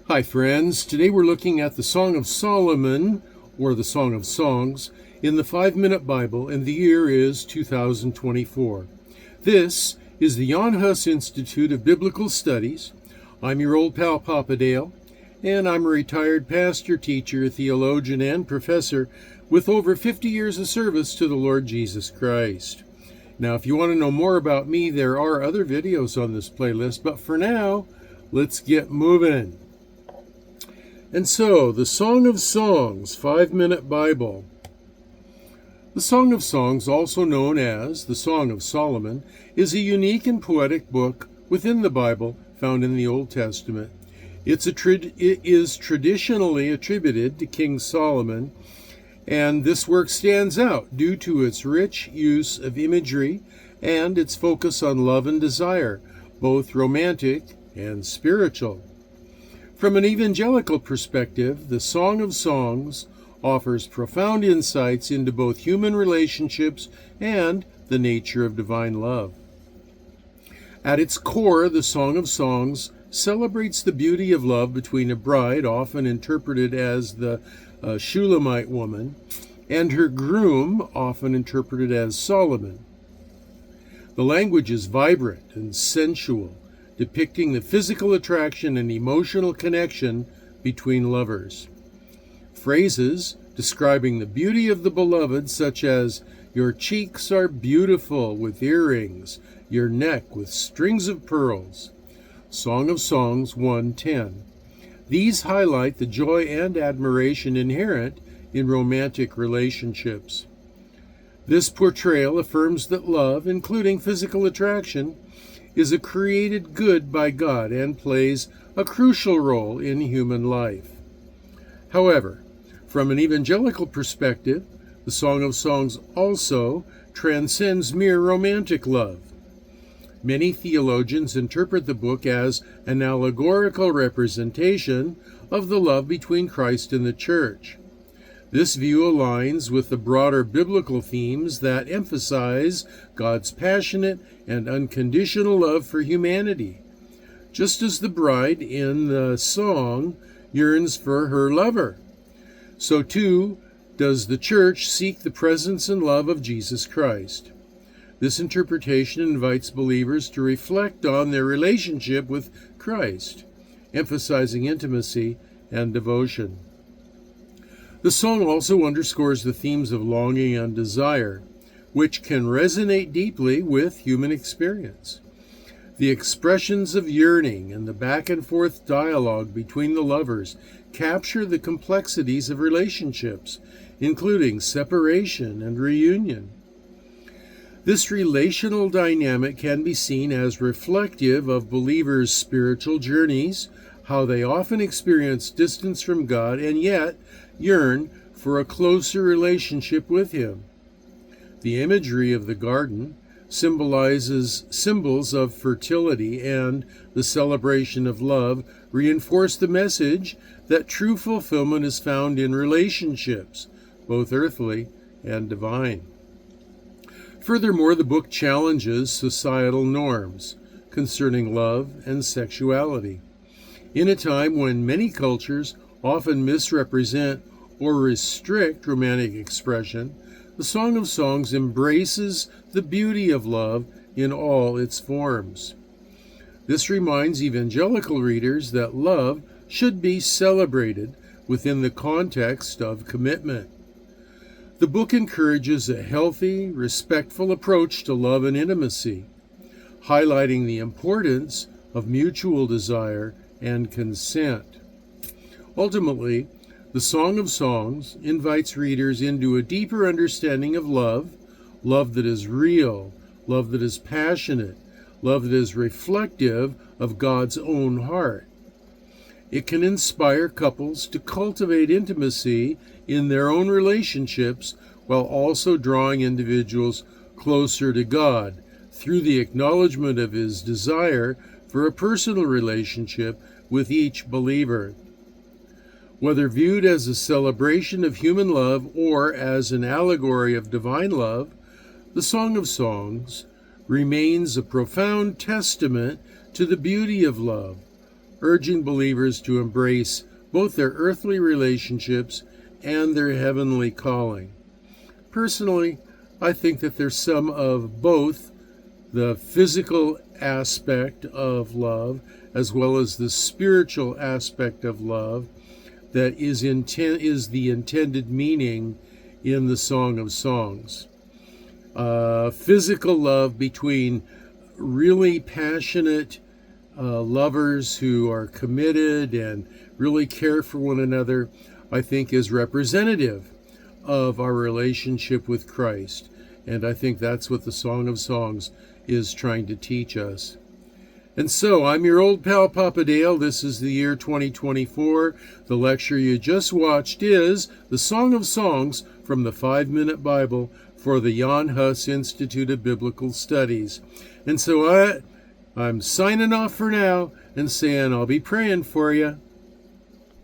Hi friends, today we're looking at the Song of Solomon, or the Song of Songs, in the 5-Minute Bible, and the year is 2024. This is the Jan Hus Institute of Biblical Studies. I'm your old pal PapaDale, and I'm a retired pastor, teacher, theologian, and professor with over 50 years of service to the Lord Jesus Christ. Now, if you want to know more about me, there are other videos on this playlist, but for now, let's get moving. And so, the Song of Songs, 5-Minute Bible. The Song of Songs, also known as the Song of Solomon, is a unique and poetic book within the Bible found in the Old Testament. It is traditionally attributed to King Solomon, and this work stands out due to its rich use of imagery and its focus on love and desire, both romantic and spiritual. From an evangelical perspective, the Song of Songs offers profound insights into both human relationships and the nature of divine love. At its core, the Song of Songs celebrates the beauty of love between a bride, often interpreted as the Shulammite woman, and her groom, often interpreted as Solomon. The language is vibrant and sensual, depicting the physical attraction and emotional connection between lovers. Phrases describing the beauty of the beloved, such as, "Your cheeks are beautiful with earrings, your neck with strings of pearls." Song of Songs 1:10. These highlight the joy and admiration inherent in romantic relationships. This portrayal affirms that love, including physical attraction, is a created good by God and plays a crucial role in human life. However, from an evangelical perspective, the Song of Songs also transcends mere romantic love. Many theologians interpret the book as an allegorical representation of the love between Christ and the church. This view aligns with the broader biblical themes that emphasize God's passionate and unconditional love for humanity. Just as the bride in the song yearns for her lover, so too does the church seek the presence and love of Jesus Christ. This interpretation invites believers to reflect on their relationship with Christ, emphasizing intimacy and devotion. The song also underscores the themes of longing and desire, which can resonate deeply with human experience. The expressions of yearning and the back-and-forth dialogue between the lovers capture the complexities of relationships, including separation and reunion. This relational dynamic can be seen as reflective of believers' spiritual journeys, how they often experience distance from God and yet yearn for a closer relationship with Him. The imagery of the garden symbols of fertility and the celebration of love reinforce the message that true fulfillment is found in relationships, both earthly and divine. Furthermore, the book challenges societal norms concerning love and sexuality. In a time when many cultures often misrepresent or restrict romantic expression, the Song of Songs embraces the beauty of love in all its forms. This reminds evangelical readers that love should be celebrated within the context of commitment. The book encourages a healthy, respectful approach to love and intimacy, highlighting the importance of mutual desire and consent. Ultimately, the Song of Songs invites readers into a deeper understanding of love, love that is real, love that is passionate, love that is reflective of God's own heart. It can inspire couples to cultivate intimacy in their own relationships while also drawing individuals closer to God through the acknowledgement of His desire for a personal relationship with each believer. Whether viewed as a celebration of human love or as an allegory of divine love, the Song of Songs remains a profound testament to the beauty of love, urging believers to embrace both their earthly relationships and their heavenly calling. Personally, I think that there's some of both the physical aspect of love as well as the spiritual aspect of love that is the intended meaning in the Song of Songs. Physical love between really passionate lovers who are committed and really care for one another, I think is representative of our relationship with Christ. And I think that's what the Song of Songs is trying to teach us. And so, I'm your old pal PapaDale. This is the year 2024. The lecture you just watched is the Song of Songs from the 5-Minute Bible for the Jan Hus Institute of Biblical Studies. And so I'm signing off for now and saying I'll be praying for you.